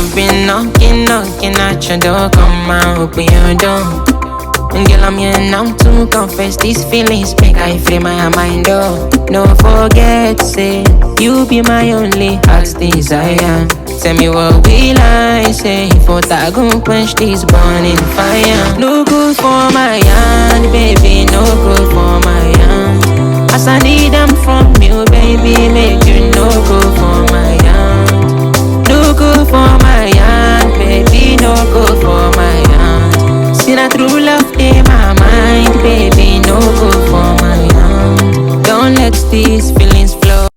I've been knocking at your door. Come and open your door. Girl, I'm here now to confess these feelings. Make I free my mind, oh. No forget, say you be my only heart's desire. Tell me what will I say for that gon' quench this burning fire. No good for my hand, baby.